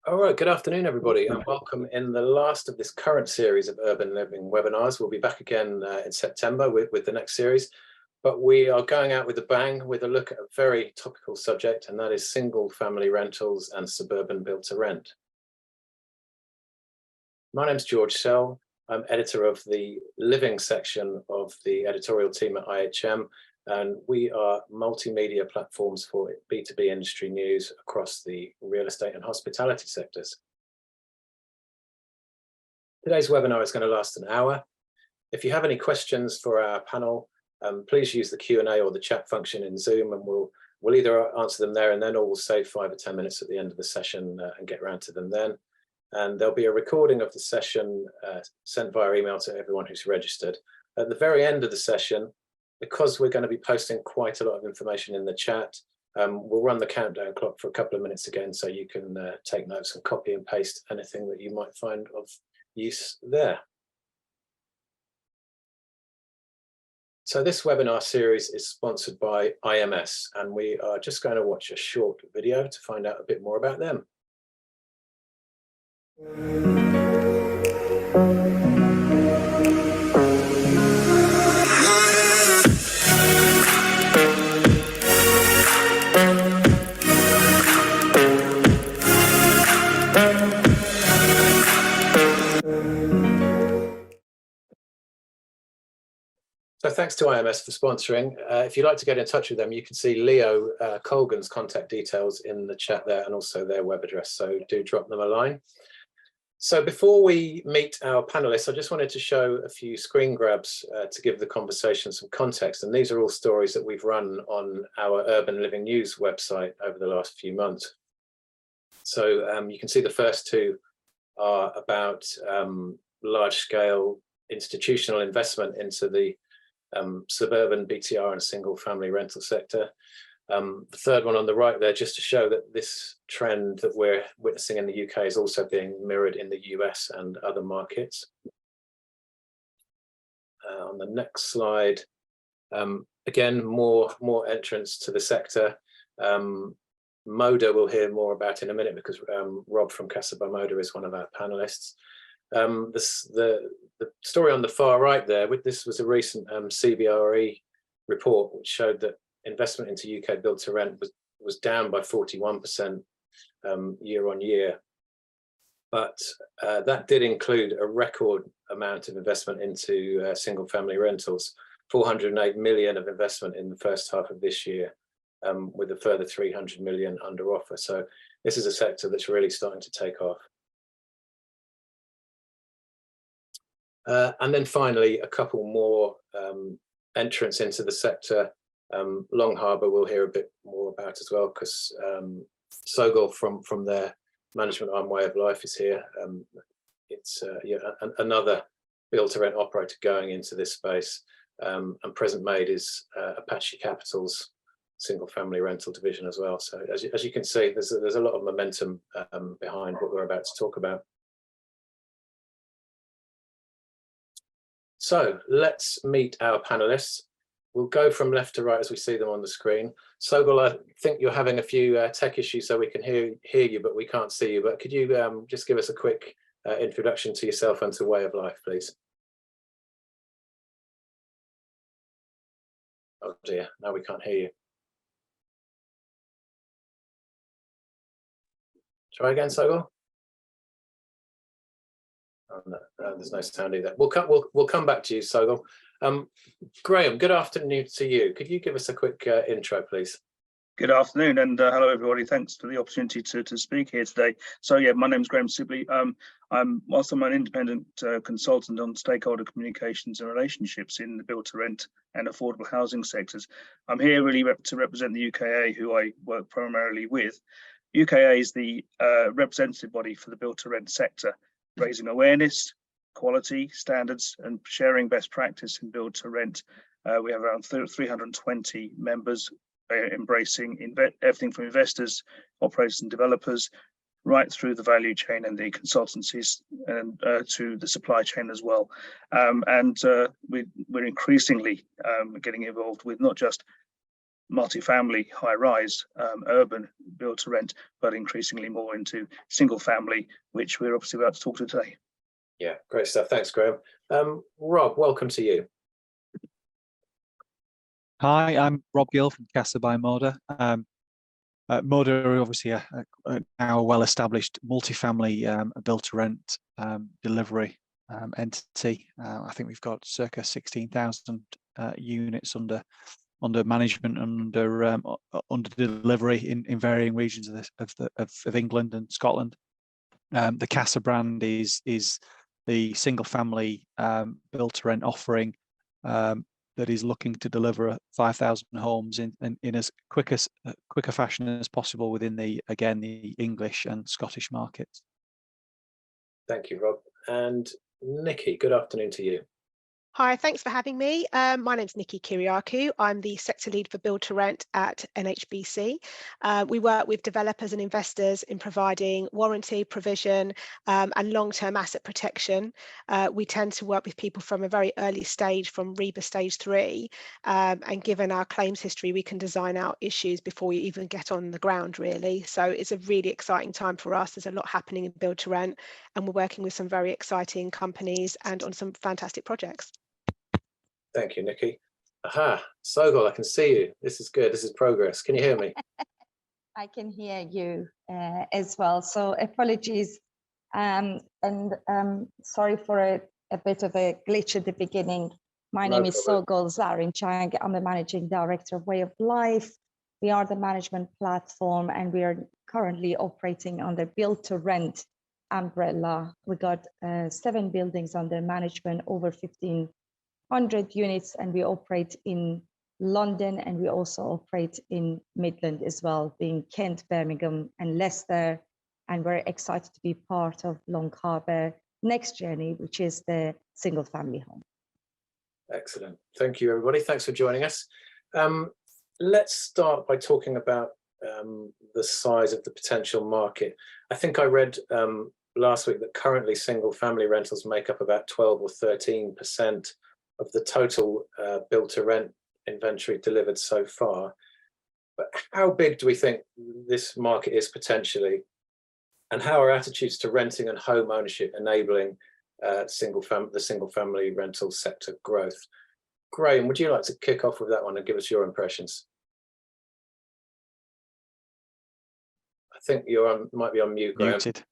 All right, good afternoon, everybody, and welcome in the last of this current series of urban living webinars. We'll be back again in September with the next series, but we are going out with a bang with a look at a very topical subject, and that is single family rentals and suburban built to rent. My name's George Sell. I'm editor of the living section of the editorial team at IHM, and we are multimedia platforms for B2B industry news across the real estate and hospitality sectors. Today's webinar is going to last an hour. If you have any questions for our panel, please use the Q&A or the chat function in Zoom, and we'll either answer them there and then, or we'll save 5 or 10 minutes at the end of the session and get around to them then. And there'll be a recording of the session sent via email to everyone who's registered. At the very end of the session, because we're going to be posting quite a lot of information in the chat, we'll run the countdown clock for a couple of minutes again, so you can take notes and copy and paste anything that you might find of use there. So this webinar series is sponsored by IMS, and we are just going to watch a short video to find out a bit more about them. So thanks to IMS for sponsoring. If you'd like to get in touch with them, you can see Leo Colgan's contact details in the chat there, and also their web address, so do drop them a line. So before we meet our panelists, I just wanted to show a few screen grabs to give the conversation some context, and these are all stories that we've run on our Urban Living News website over the last few months. So you can see the first two are about large-scale institutional investment into the suburban BTR and single family rental sector. The third one on the right there, just to show that this trend that we're witnessing in the UK is also being mirrored in the US and other markets. On the next slide, again, more entrants to the sector. Moda we'll hear more about in a minute, because Rob from Casa by Moda is one of our panelists. The story on the far right there, this was a recent CBRE report which showed that investment into UK build to rent was down by 41% year on year, but that did include a record amount of investment into single family rentals, 408 million of investment in the first half of this year, with a further 300 million under offer. So this is a sector that's really starting to take off. And then finally, a couple more entrants into the sector. Long Harbour we'll hear a bit more about as well, because Sowgol from their management arm Way of Life is here. It's another build-to-rent operator going into this space, and Present Made is Apache Capital's single-family rental division as well. So as you can see, there's a lot of momentum behind what we're about to talk about. So let's meet our panelists. We'll go from left to right as we see them on the screen. Sowgol, I think you're having a few tech issues, so we can hear you, but we can't see you. But could you just give us a quick introduction to yourself and to Way of Life, please? Oh dear, now we can't hear you. Try again, Sowgol. Oh, no, there's no sound either. We'll come back to you, Sowgol. Graham, good afternoon to you. Could you give us a quick intro, please? Good afternoon, and hello everybody. Thanks for the opportunity to speak here today. So yeah, my name's Graham Sibley. Whilst I'm an independent consultant on stakeholder communications and relationships in the build to rent and affordable housing sectors, I'm here really to represent the UKAA, who I work primarily with. UKAA is the representative body for the build to rent sector, raising awareness, quality standards, and sharing best practice in build to rent. We have around 320 members, embracing everything from investors, operators and developers, right through the value chain and the consultancies, and to the supply chain as well. We're increasingly getting involved with not just multifamily, high-rise, urban build to rent, but increasingly more into single family, which we're obviously about to talk to today. Yeah, great stuff. Thanks, Graham. Rob, welcome to you. Hi, I'm Rob Gill from Casa by Moda. Moda are obviously a now well-established multifamily build-to-rent delivery entity. I think we've got circa 16,000 units under management and under delivery in varying regions of England and Scotland. The Casa brand is the single-family build-to-rent offering that is looking to deliver 5,000 homes in as quicker fashion as possible within the English and Scottish markets. Thank you, Rob. And Niki, good afternoon to you. Hi, thanks for having me. My name's Niki Kyriacou. I'm the sector lead for Build to Rent at NHBC. We work with developers and investors in providing warranty, provision, and long-term asset protection. We tend to work with people from a very early stage, from REBA stage 3, and given our claims history, we can design out issues before we even get on the ground, really. So it's a really exciting time for us. There's a lot happening in Build to Rent, and we're working with some very exciting companies and on some fantastic projects. Thank you, Niki. Aha, Sowgol, I can see you. This is good. This is progress. Can you hear me? I can hear you as well. So apologies and sorry for a bit of a glitch at the beginning. My name is Sowgol Zarinchang. I'm the Managing Director of Way of Life. We are the management platform and we are currently operating under Build to Rent umbrella. We got 7 buildings under management, over 1,500 units, and we operate in London and we also operate in Midland as well, being Kent, Birmingham and Leicester. And we're excited to be part of Long Harbour next journey, which is the single family home. Excellent. Thank you, everybody. Thanks for joining us. Let's start by talking about the size of the potential market. I think I read last week that currently single family rentals make up about 12 or 13% of the total build to rent inventory delivered so far. But how big do we think this market is potentially? And how are attitudes to renting and home ownership enabling the single family rental sector growth? Graham, would you like to kick off with that one and give us your impressions? I think you might be on mute, Graham. Muted.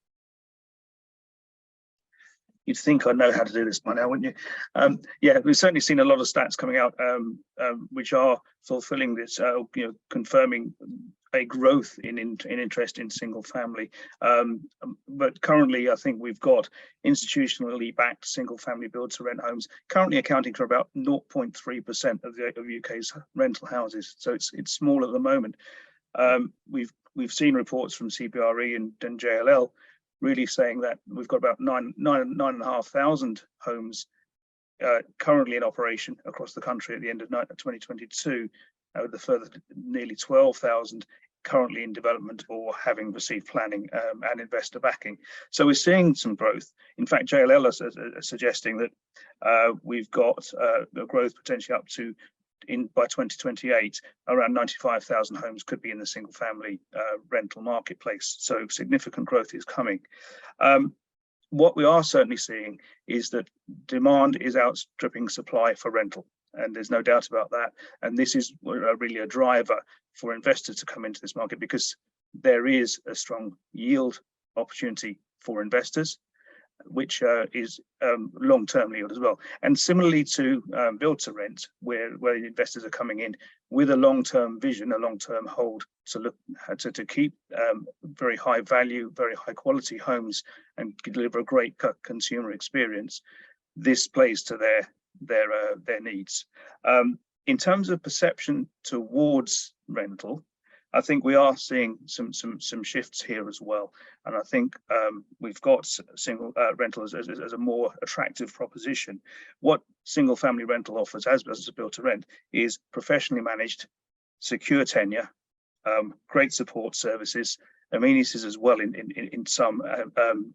You'd think I'd know how to do this by now, wouldn't you? Yeah, we've certainly seen a lot of stats coming out which are fulfilling this, confirming a growth in interest in single family. But currently, I think we've got institutionally backed single family build to rent homes currently accounting for about 0.3% of UK's rental houses. So it's small at the moment. We've seen reports from CBRE and JLL really saying that we've got about 9,500 homes currently in operation across the country at the end of 2022, with a further nearly 12,000 currently in development or having received planning and investor backing. So we're seeing some growth. In fact, JLL are suggesting that we've got a growth potentially up to by 2028, around 95,000 homes could be in the single family rental marketplace. So significant growth is coming. What we are certainly seeing is that demand is outstripping supply for rental. And there's no doubt about that. And this is really a driver for investors to come into this market because there is a strong yield opportunity for investors, which is long-term yield as well. And similarly to build to rent, where investors are coming in with a long-term vision, a long-term hold to keep very high value, very high quality homes and deliver a great consumer experience. This plays to their needs. In terms of perception towards rental, I think we are seeing some shifts here as well, and I think we've got single rental as a more attractive proposition. What single family rental offers as a build to rent is professionally managed, secure tenure, great support services, amenities as well in some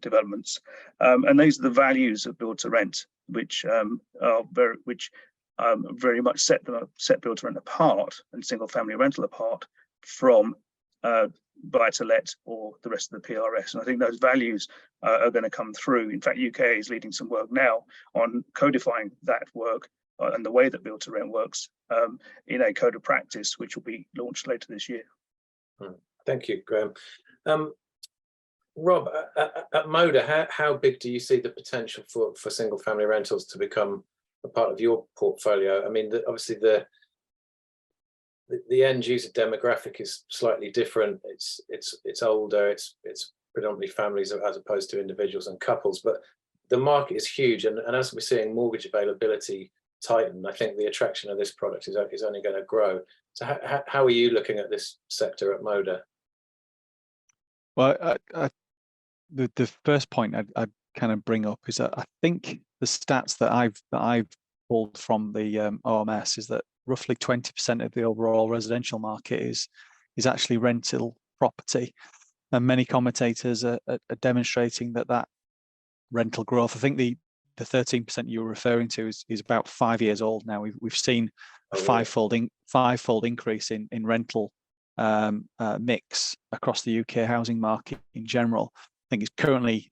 developments, and these are the values of build to rent, which very much set build to rent apart and single family rental apart from buy to let or the rest of the PRS. And I think those values are going to come through. In fact, UKAA is leading some work now on codifying that work and the way that build to rent works in a code of practice, which will be launched later this year. Thank you, Graham. Rob, at Moda, how big do you see the potential for single family rentals to become a part of your portfolio? I mean, obviously the end user demographic is slightly different. It's older. It's predominantly families as opposed to individuals and couples. But the market is huge, and as we're seeing mortgage availability tighten, I think the attraction of this product is only going to grow. So how are you looking at this sector at Moda? Well, the first point I'd kind of bring up is that I think the stats that I've pulled from the OMS is that roughly 20% of the overall residential market is actually rental property, and many commentators are demonstrating that rental growth. I think the 13% you were referring to is about 5 years old now. We've seen a fivefold increase in rental mix across the UK housing market in general. I think it's currently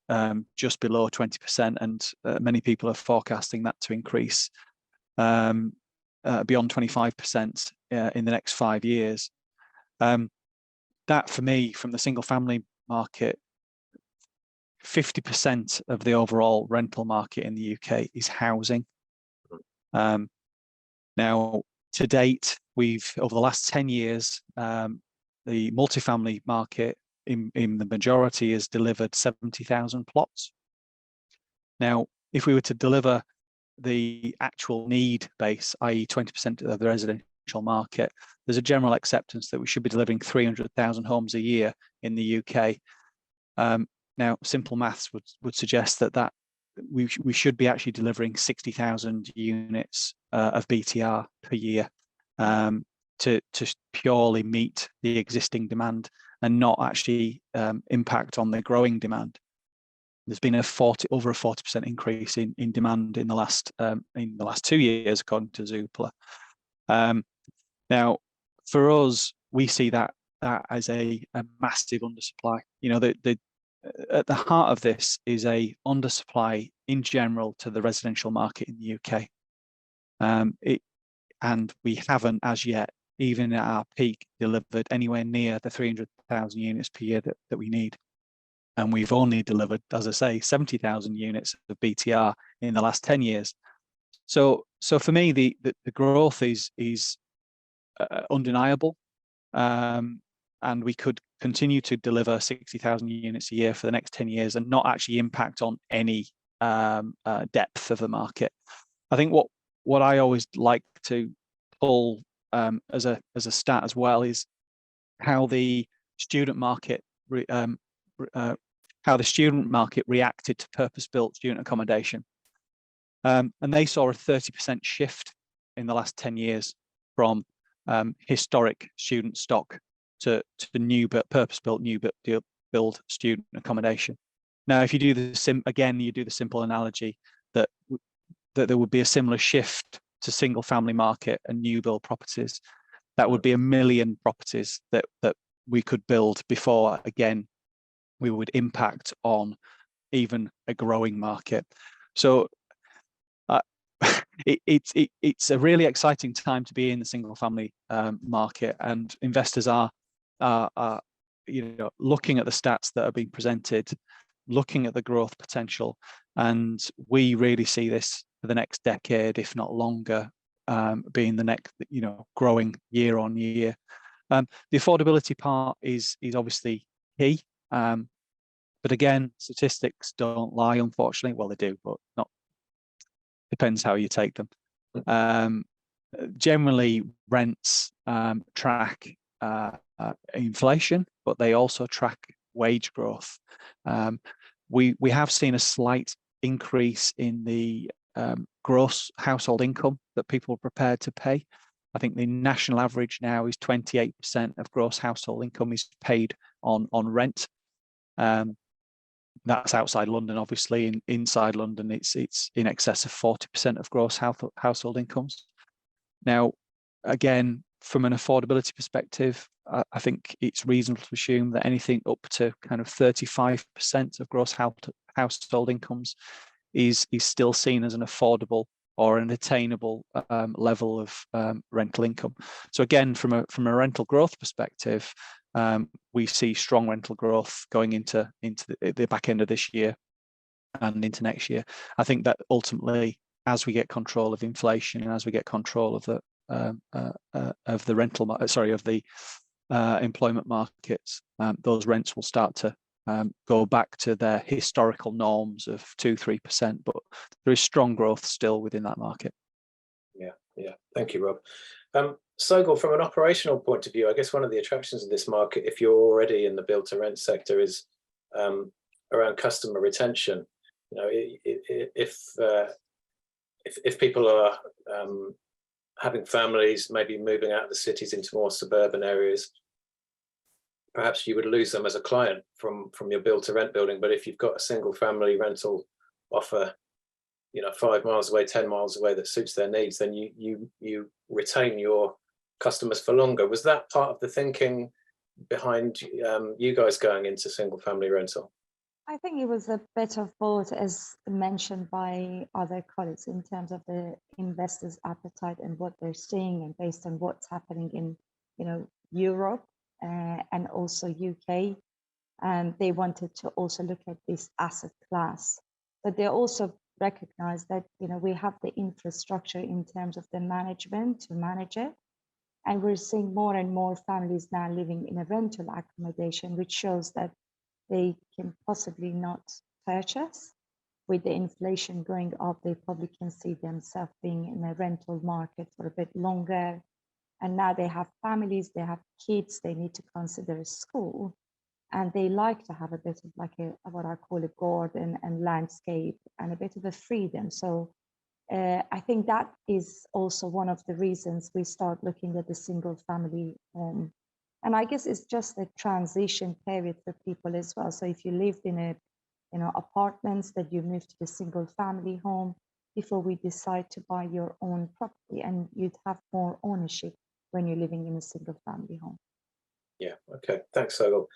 just below 20%, and many people are forecasting that to increase beyond 25% in the next 5 years. That, for me, from the single family market, 50% of the overall rental market in the UK is housing. Now, to date, over the last 10 years, the multifamily market in the majority has delivered 70,000 plots. Now, if we were to deliver the actual need base, i.e. 20% of the residential market, there's a general acceptance that we should be delivering 300,000 homes a year in the UK. Now, simple maths would suggest that we should be actually delivering 60,000 units of BTR per year to purely meet the existing demand and not actually impact on the growing demand. There's been over a 40% increase in demand in the last 2 years, according to Zoopla. Now, for us, we see that as a massive undersupply. You know, at the heart of this is a undersupply in general to the residential market in the UK. And we haven't as yet, even at our peak, delivered anywhere near the 300,000 units per year that we need. And we've only delivered, as I say, 70,000 units of BTR in the last 10 years. So for me, the growth is undeniable. And we could continue to deliver 60,000 units a year for the next 10 years and not actually impact on any depth of the market. I think what I always like to pull as a stat as well is how the student market reacted to purpose-built student accommodation, and they saw a 30% shift in the last 10 years from historic student stock to the new purpose-built new build student accommodation. Now, if you do the simple analogy that there would be a similar shift to single family market and new build properties, that would be 1 million properties that we could build before, again, we would impact on even a growing market. So it's a really exciting time to be in the single family market, and investors are looking at the stats that are being presented, looking at the growth potential, and we really see this for the next decade, if not longer, being the next, growing year on year. The affordability part is obviously key, but again, statistics don't lie, unfortunately. Well, they do, but not. Depends how you take them. Generally, rents track inflation, but they also track wage growth. We have seen a slight increase in the gross household income that people are prepared to pay. I think the national average now is 28% of gross household income is paid on rent. That's outside London, obviously. Inside London, it's in excess of 40% of gross household incomes. Now, again, from an affordability perspective, I think it's reasonable to assume that anything up to kind of 35% of gross household incomes is still seen as an affordable or an attainable level of rental income. So again, from a rental growth perspective, we see strong rental growth going into the back end of this year and into next year. I think that ultimately, as we get control of inflation and as we get control of the employment markets, those rents will start to go back to their historical norms of 2-3%, but there is strong growth still within that market. Yeah. Thank you, Rob. Sowgol, from an operational point of view, I guess one of the attractions of this market, if you're already in the build to rent sector, is around customer retention. You know, if people are having families, maybe moving out of the cities into more suburban areas, perhaps you would lose them as a client from your build to rent building. But if you've got a single family rental offer, you know, 5 miles away, 10 miles away, that suits their needs, then you retain your customers for longer. Was that part of the thinking behind you guys going into single family rental? I think it was a bit of both, as mentioned by other colleagues, in terms of the investors' appetite and what they're seeing, and based on what's happening in, you know, Europe and also UK. They wanted to also look at this asset class, but they also recognize that, you know, we have the infrastructure in terms of the management to manage it. And we're seeing more and more families now living in a rental accommodation, which shows that they can possibly not purchase. With the inflation going up, they probably can see themselves being in a rental market for a bit longer. And now they have families, they have kids, they need to consider school. And they like to have a bit of like what I call a garden and landscape and a bit of a freedom. So I think that is also one of the reasons we start looking at the single family home. And I guess it's just a transition period for people as well. So if you lived in a, you know, apartments, that you move to the single family home before we decide to buy your own property, and you'd have more ownership when you're living in a single family home. Yeah, okay, thanks, Sowgol.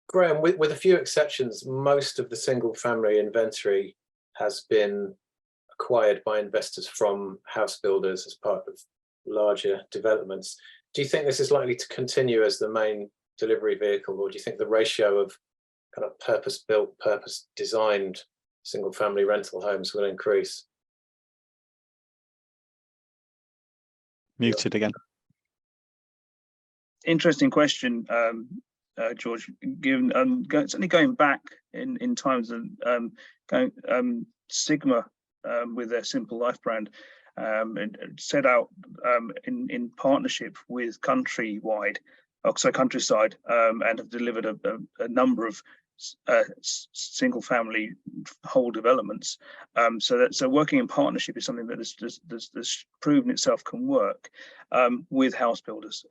Graham, with a few exceptions, most of the single family inventory has been acquired by investors from house builders as part of larger developments. Do you think this is likely to continue as the main delivery vehicle, or do you think the ratio of kind of purpose-built, purpose-designed single-family rental homes will increase? Muted again. Interesting question, George. Given certainly going back in times of Sigma with their Simple Life brand, and set out in partnership with Countryside, and have delivered a number of single family whole developments. So working in partnership is something that has proven itself can work with house builders.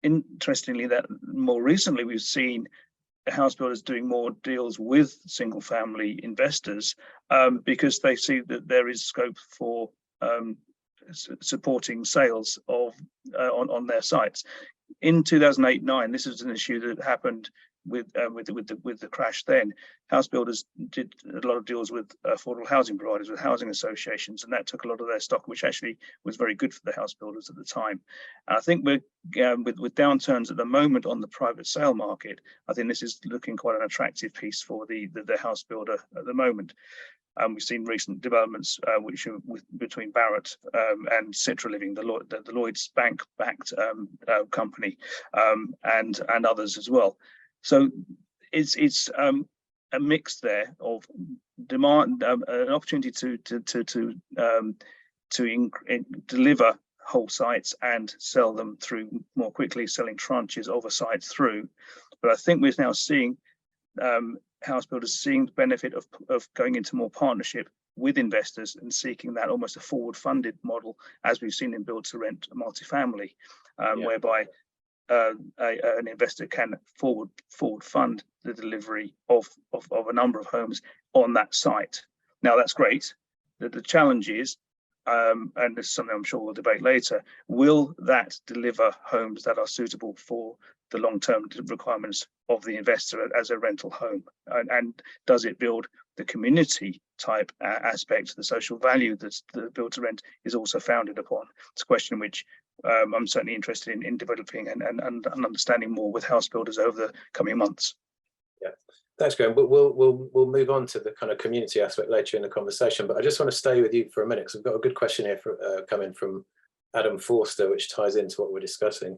Interestingly, that more recently we've seen house builders doing more deals with single family investors because they see that there is scope for supporting sales of on their sites. In 2008-9, this is an issue that happened with the crash. Then house builders did a lot of deals with affordable housing providers, with housing associations, and that took a lot of their stock, which actually was very good for the house builders at the time. And I think we're with downturns at the moment on the private sale market, I think this is looking quite an attractive piece for the house builder at the moment. We've seen recent developments which are between Barratt and Citra Living, the Lloyds Bank-backed company, and others as well. So it's a mix there of demand, an opportunity to deliver whole sites and sell them through more quickly, selling tranches of a site through. But I think we're now seeing house builders seeing the benefit of going into more partnership with investors and seeking that almost a forward funded model, as we've seen in build to rent multifamily, whereby an investor can forward fund the delivery of a number of homes on that site. Now that's great. The challenge is and this is something I'm sure we'll debate later, will that deliver homes that are suitable for the long-term requirements of the investor as a rental home? And does it build the community type aspect, the social value that the build to rent is also founded upon? It's a question which I'm certainly interested in developing and understanding more with house builders over the coming months. Yeah, thanks, Graham. But we'll move on to the kind of community aspect later in the conversation. But I just want to stay with you for a minute because we've got a good question here coming from Adam Forster, which ties into what we're discussing.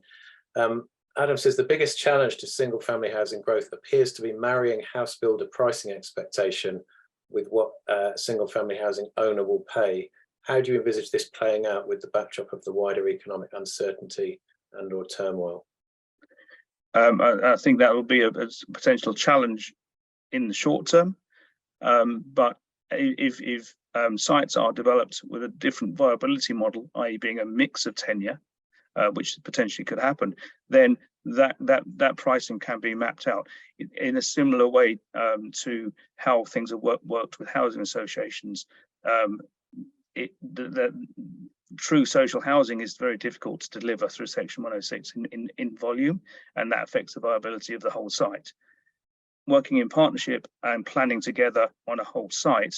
Adam says the biggest challenge to single family housing growth appears to be marrying house builder pricing expectation with what single family housing owner will pay. How do you envisage this playing out with the backdrop of the wider economic uncertainty and or turmoil? I think that will be a potential challenge in the short term, but if sites are developed with a different viability model, i.e. being a mix of tenure, which potentially could happen, then that pricing can be mapped out in a similar way to how things have worked with housing associations. The true social housing is very difficult to deliver through Section 106 in volume, and that affects the viability of the whole site. Working in partnership and planning together on a whole site,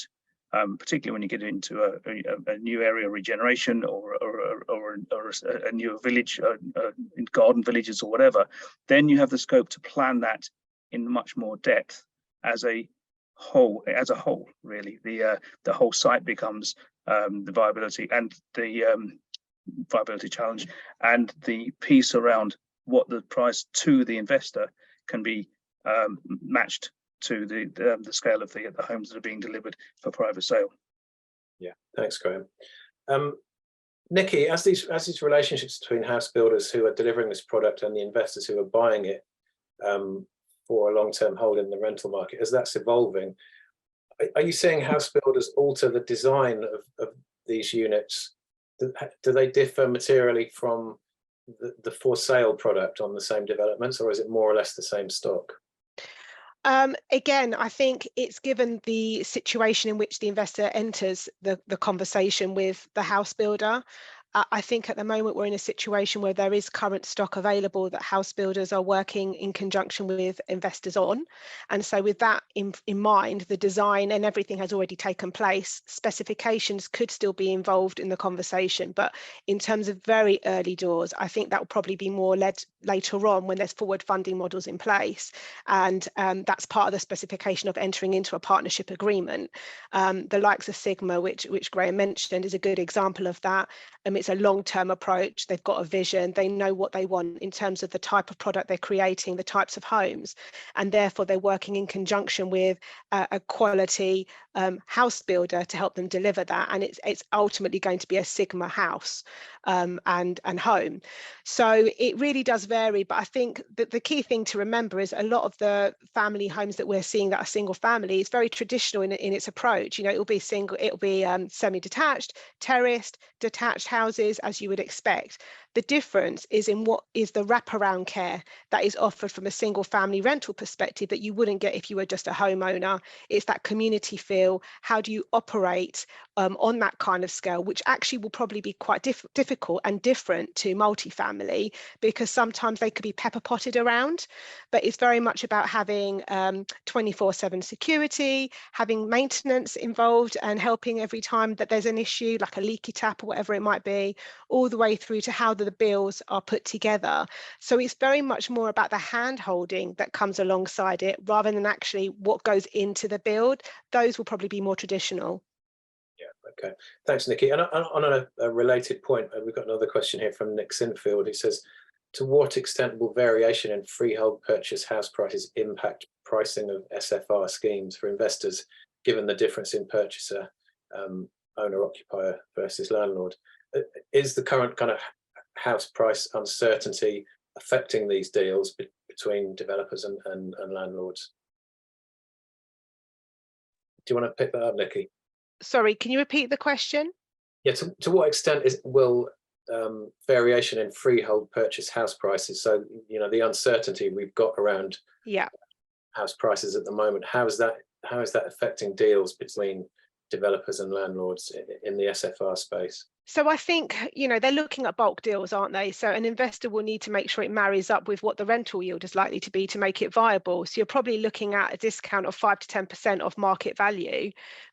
particularly when you get into a new area regeneration or a new village, in garden villages or whatever, then you have the scope to plan that in much more depth as a whole. Really, the whole site becomes the viability and the viability challenge, and the piece around what the price to the investor can be matched to the scale of the homes that are being delivered for private sale. Yeah, thanks, Graham. Niki, as these relationships between house builders who are delivering this product and the investors who are buying it for a long-term hold in the rental market, as that's evolving, are you seeing house builders alter the design of these units? Do they differ materially from the for sale product on the same developments, or is it more or less the same stock? Again, I think it's given the situation in which the investor enters the conversation with the house builder. I think at the moment we're in a situation where there is current stock available that house builders are working in conjunction with investors on. And so with that in mind, the design and everything has already taken place. Specifications could still be involved in the conversation, but in terms of very early doors, I think that will probably be more led later on when there's forward funding models in place. And that's part of the specification of entering into a partnership agreement. The likes of Sigma, which Graham mentioned, is a good example of that. It's a long-term approach. They've got a vision. They know what they want in terms of the type of product they're creating, the types of homes, and therefore they're working in conjunction with a quality house builder to help them deliver that. And it's ultimately going to be a Sigma house and home. So it really does vary. But I think that the key thing to remember is a lot of the family homes that we're seeing that are single family is very traditional in its approach. You know, it'll be semi-detached, terraced, detached houses, as you would expect. The difference is in what is the wraparound care that is offered from a single family rental perspective that you wouldn't get if you were just a homeowner. It's that community feel. How do you operate on that kind of scale, which actually will probably be quite difficult and different to multifamily, because sometimes they could be pepper potted around, but it's very much about having 24/7 security, having maintenance involved and helping every time that there's an issue like a leaky tap or whatever it might be, all the way through to how the bills are put together. So it's very much more about the hand holding that comes alongside it rather than actually what goes into the build. Those will probably be more traditional. Yeah, okay. Thanks, Niki. And on a related point, we've got another question here from Nick Sinfield. He says, to what extent will variation in freehold purchase house prices impact pricing of SFR schemes for investors, given the difference in purchaser, owner-occupier versus landlord? Is the current kind of house price uncertainty affecting these deals between developers and landlords? Do you want to pick that up, Niki? Sorry, can you repeat the question? Yeah, to what extent will variation in freehold purchase house prices, so you know the uncertainty we've got around house prices at the moment, how is that affecting deals between developers and landlords in the SFR space? So I think, they're looking at bulk deals, aren't they? So an investor will need to make sure it marries up with what the rental yield is likely to be to make it viable. So you're probably looking at a discount of 5 to 10% of market value.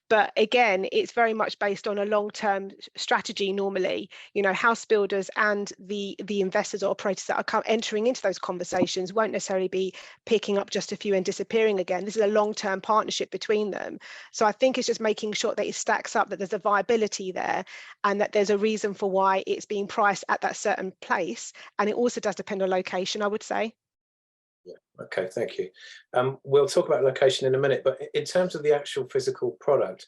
But again, it's very much based on a long-term strategy normally. House builders and the investors or operators that are entering into those conversations won't necessarily be picking up just a few and disappearing again. This is a long-term partnership between them. So I think it's just making sure that it stacks up, that there's a viability there, and that there's a reason for why it's being priced at that certain place. And it also does depend on location, I would say. Yeah. Okay, thank you. We'll talk about location in a minute, but in terms of the actual physical product,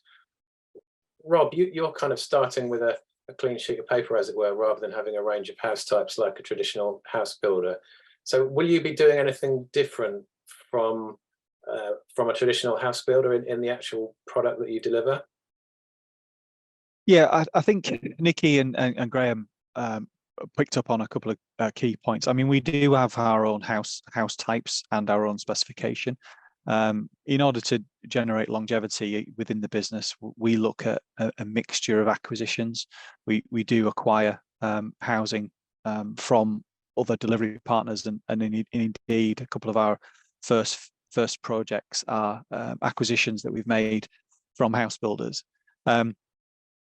Rob, you're kind of starting with a clean sheet of paper, as it were, rather than having a range of house types like a traditional house builder. So will you be doing anything different from a traditional house builder in the actual product that you deliver? Yeah, I think Niki and Graham picked up on a couple of key points. I mean, we do have our own house types and our own specification. In order to generate longevity within the business, we look at a mixture of acquisitions. We do acquire housing from other delivery partners, and indeed a couple of our first projects are acquisitions that we've made from house builders.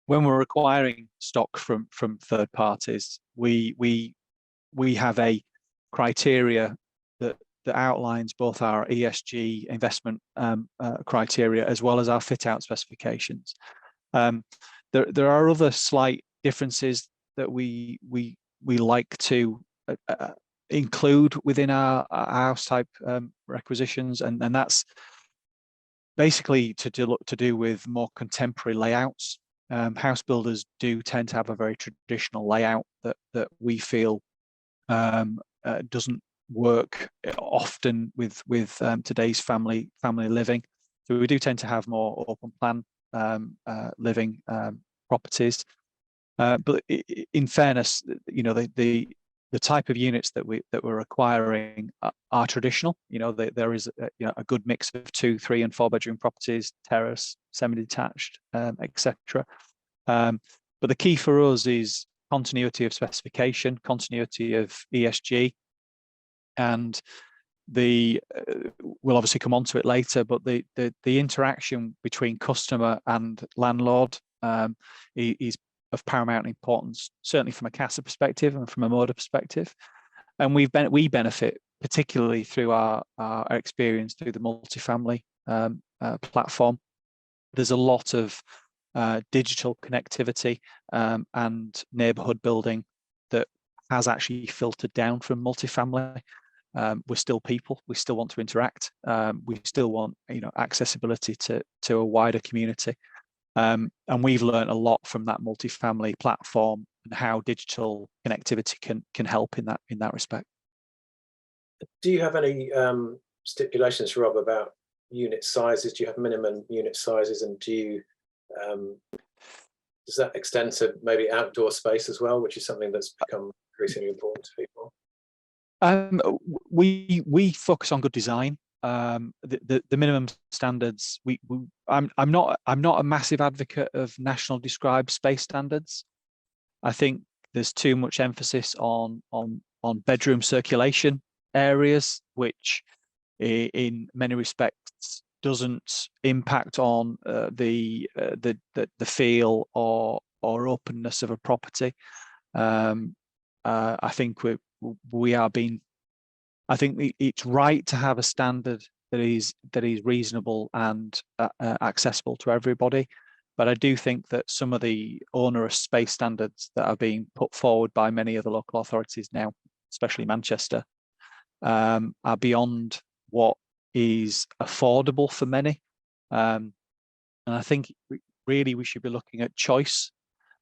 When we're acquiring stock from third parties, we have a criteria that outlines both our ESG investment criteria as well as our fit out specifications. There are other slight differences that we like to include within our house type requisitions, and that's basically to do with more contemporary layouts. House builders do tend to have a very traditional layout that we feel doesn't work often with today's family living. So we do tend to have more open plan living properties. But in fairness, the type of units that we're acquiring are traditional. There is a good mix of 2, 3, and 4 bedroom properties, terrace, semi-detached, etc. But the key for us is continuity of specification, continuity of ESG, and we'll obviously come on to it later, but the interaction between customer and landlord is of paramount importance, certainly from a Casa perspective and from a Moda perspective. And we benefit particularly through our experience through the multifamily platform. There's a lot of digital connectivity and neighborhood building that has actually filtered down from multifamily. We're still people. We still want to interact. We still want accessibility to a wider community. And we've learned a lot from that multifamily platform and how digital connectivity can help in that respect. Do you have any stipulations, Rob, about unit sizes? Do you have minimum unit sizes, and does that extend to maybe outdoor space as well, which is something that's become increasingly important to people? We focus on good design. The minimum standards. I'm not a massive advocate of national described space standards. I think there's too much emphasis on bedroom circulation areas, which in many respects doesn't impact on the feel or openness of a property. I think I think it's right to have a standard that is reasonable and accessible to everybody. But I do think that some of the onerous space standards that are being put forward by many of the local authorities now, especially Manchester, are beyond what is affordable for many. And I think really we should be looking at choice.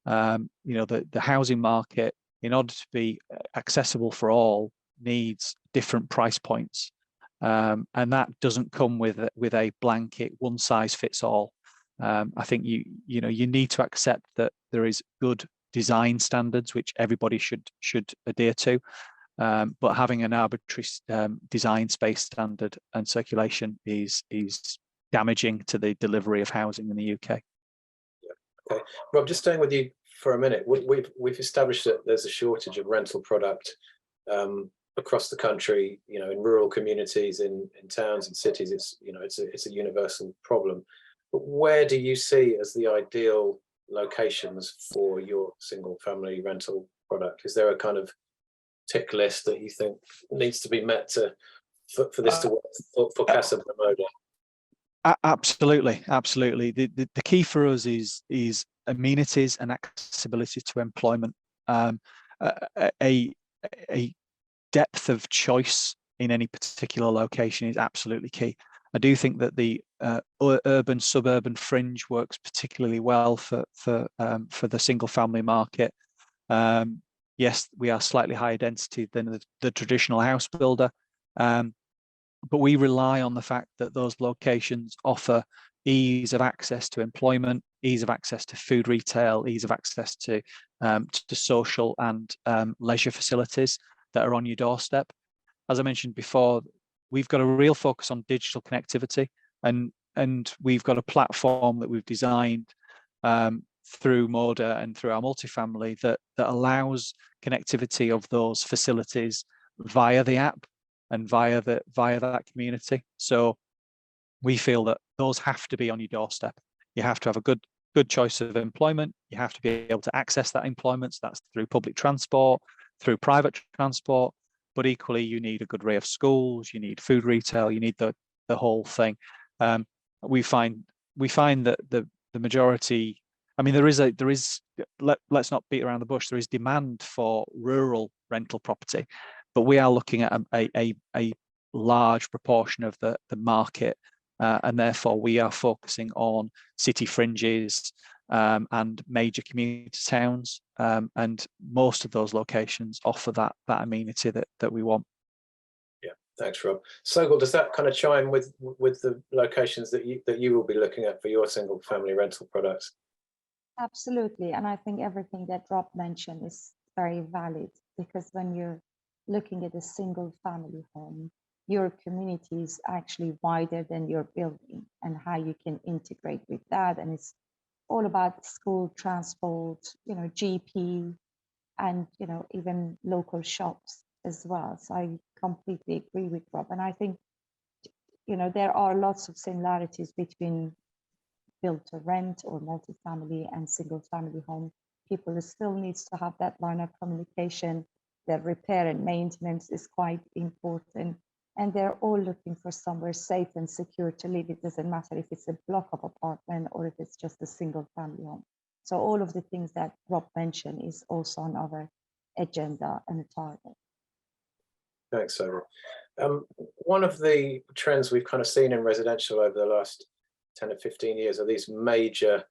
The housing market, in order to be accessible for all, needs different price points, and that doesn't come with a blanket one size fits all. I think you need to accept that there is good design standards which everybody should adhere to, but having an arbitrary design space standard and circulation is damaging to the delivery of housing in the UK. Okay, Rob, just staying with you for a minute. We've established that there's a shortage of rental product across the country. You know, in rural communities, in towns and cities, it's a universal problem. But where do you see as the ideal locations for your single family rental product? Is there a kind of tick list that you think needs to be met for this to work for Casa by Moda? Absolutely. The key for us is amenities and accessibility to employment. A depth of choice in any particular location is absolutely key. I do think that the urban suburban fringe works particularly well for the single family market. Yes, we are slightly higher density than the traditional house builder, but we rely on the fact that those locations offer ease of access to employment, ease of access to food retail, ease of access to social and leisure facilities that are on your doorstep. As I mentioned before, we've got a real focus on digital connectivity, and we've got a platform that we've designed through Moda and through our multifamily that allows connectivity of those facilities via the app and via that community. So we feel that those have to be on your doorstep. You have to have a good choice of employment. You have to be able to access that employment. So that's through public transport, through private transport, but equally you need a good array of schools, you need food retail, you need the whole thing. We find that the majority, I mean, let's not beat around the bush, there is demand for rural rental property, but we are looking at a large proportion of the market, and therefore we are focusing on city fringes and major community towns, and most of those locations offer that amenity that we want. Yeah, thanks, Rob. Sowgol, does that kind of chime with the locations that you will be looking at for your single family rental products? Absolutely, and I think everything that Rob mentioned is very valid, because when you're looking at a single family home, your community is actually wider than your building, and how you can integrate with that. And it's all about school, transport, GP, and even local shops as well. So I completely agree with Rob, and I think there are lots of similarities between built to rent or multifamily and single family home. People still needs to have that line of communication. Their repair and maintenance is quite important, and they're all looking for somewhere safe and secure to live. It doesn't matter if it's a block of apartment or if it's just a single family home. So all of the things that Rob mentioned is also on our agenda and a target. Thanks, Sowgol. One of the trends we've kind of seen in residential over the last 10 or 15 years are these major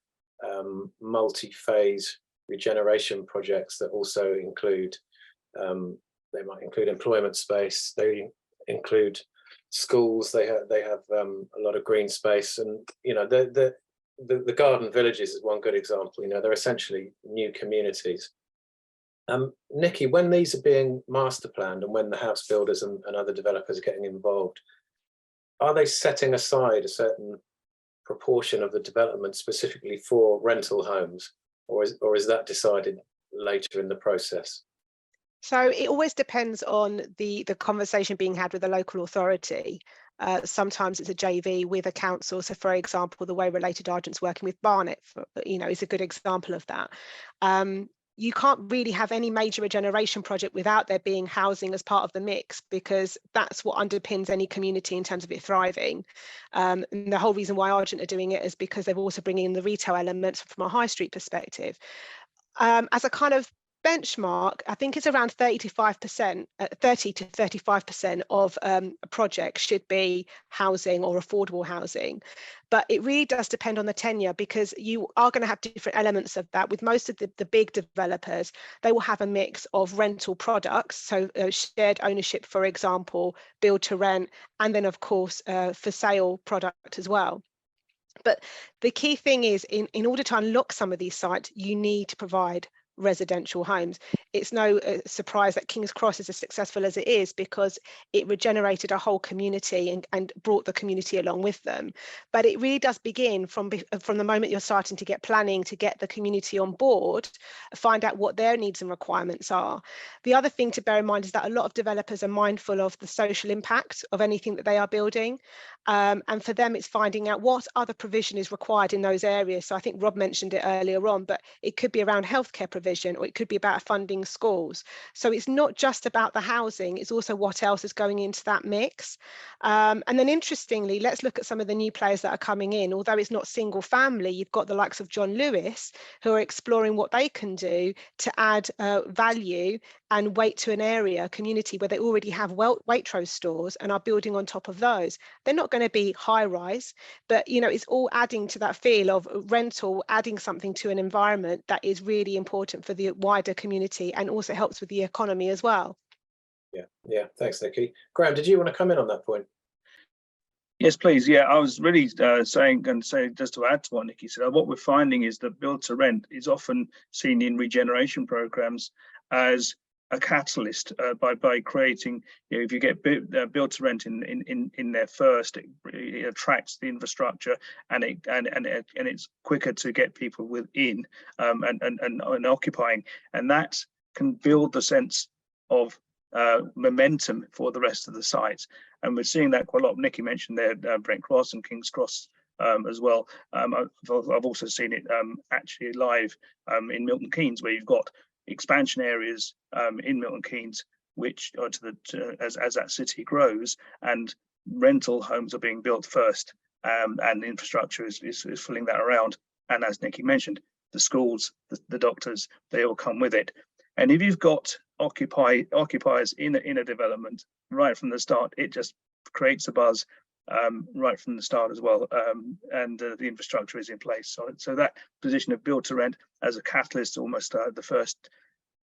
multi-phase regeneration projects that also include, they might include employment space, they include schools, they have a lot of green space, and the garden villages is one good example. They're essentially new communities. Niki, when these are being master planned and when the house builders and other developers are getting involved, are they setting aside a certain proportion of the development specifically for rental homes, or is that decided later in the process? So it always depends on the conversation being had with the local authority. Sometimes it's a JV with a council. So for example, the way Related Agents working with Barnet, is a good example of that. You can't really have any major regeneration project without there being housing as part of the mix, because that's what underpins any community in terms of it thriving. And the whole reason why Argent are doing it is because they're also bringing in the retail elements from a high street perspective. As a kind of benchmark, I think it's around 30 to 35% of a project should be housing or affordable housing. But it really does depend on the tenure, because you are going to have different elements of that. With most of the big developers, they will have a mix of rental products, so shared ownership, for example, build to rent, and then of course for sale product as well. But the key thing is, in order to unlock some of these sites, you need to provide residential homes. It's no surprise that King's Cross is as successful as it is because it regenerated a whole community and brought the community along with them. But it really does begin from the moment you're starting to get planning, to get the community on board, find out what their needs and requirements are. The other thing to bear in mind is that a lot of developers are mindful of the social impact of anything that they are building. And for them, it's finding out what other provision is required in those areas. So I think Rob mentioned it earlier on, but it could be around healthcare provision, or it could be about funding schools. So it's not just about the housing, it's also what else is going into that mix. And then interestingly, let's look at some of the new players that are coming in. Although it's not single family, you've got the likes of John Lewis, who are exploring what they can do to add value and weight to an area, community where they already have Waitrose stores and are building on top of those. They're not going to be high rise, but it's all adding to that feel of rental, adding something to an environment that is really important for the wider community and also helps with the economy as well. Yeah, thanks, Niki. Graham, did you want to come in on that point? Yes, please. Yeah, I was really saying just to add to what Niki said, what we're finding is that build to rent is often seen in regeneration programs as a catalyst by creating, if you get build to rent in there first, it attracts the infrastructure and it's quicker to get people within and occupying, and that can build the sense of momentum for the rest of the site. And we're seeing that quite a lot. Niki mentioned there Brent Cross and King's Cross as well. I've also seen it actually live in Milton Keynes, where you've got expansion areas in Milton Keynes, which are as that city grows, and rental homes are being built first, and the infrastructure is filling that around. And as Niki mentioned, the schools, the doctors, they all come with it. And if you've got occupiers in a development right from the start, it just creates a buzz right from the start as well, and the infrastructure is in place. So that position of build to rent as a catalyst, almost the first